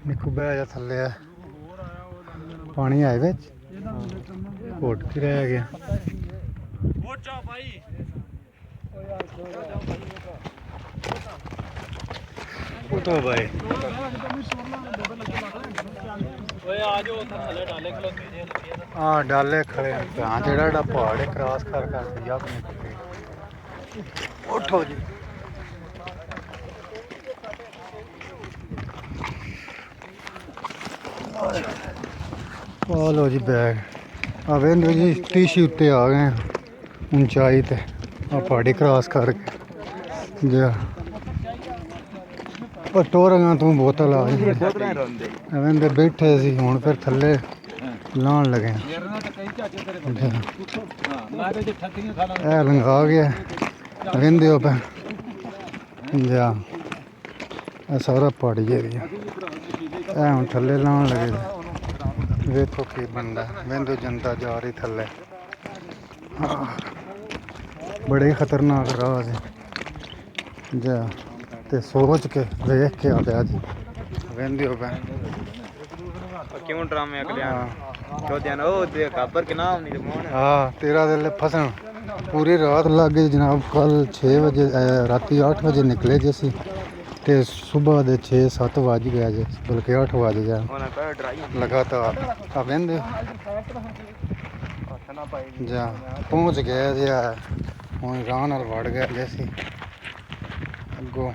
ਨਿੱਕੂ ਬਹਿ ਜਾ ਥੱਲੇ ਆ ਪਾਣੀ ਆਏ ਵਿੱਚ ਘੁੱਟ ਕੇ ਰਹਿ ਗਿਆ ਉਤੋ ਭਾਈ हाँ डाले खड़े हाँ जेड़ा पहाड़ क्रॉस कर उठो जी लो जी बैग अब जी टीशी उत्ते आ गए ऊंचाई ते पहाड़ी क्रॉस करके जा टोरगा तू बोतल आ गई बैठे सी हुण फिर थल्ले लान लगे लंघा गया वेंदे पे जा सारा पहाड़ी एरिया हुण थल्ले लान लगे वेखो की बनदा वेंदो जनता जा रही थल्ले बड़े खतरनाक राह से जा ते सोच के वेख के आ गया जी वेंदे पे क्यों ड्रामे हाँ तेरा दिल फसन पूरी रात लग गई जनाब कल 6 बजे राती 8 बजे निकले जैसी ते सुबह दे 6-7 बज गया जी बल्कि 8 बज गया लगातार वेंदे जा पहुँच गए जी हूँ राह नाल वड़ गया जैसी अगों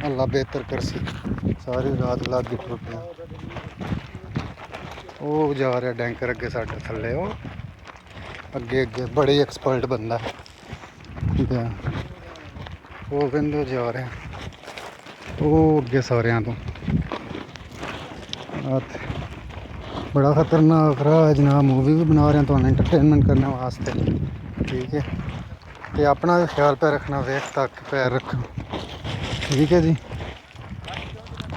अल्लाह बेहतर करसी सारी रात लग गई टुटिया वो जा रहा डैंकर अगे साढ़े थल्ले वो अगे अगे बड़े एक्सपर्ट बंदा वो कहते जा रहे वो अगे सारिया तो बड़ा खतरनाक रहा है जनाब मूवी भी बना रहे हैं तो एंटरटेनमेंट करने वास्ते ठीक है तो अपना भी ख्याल पैर रखना वेख तक पैर रखो ठीक है जी।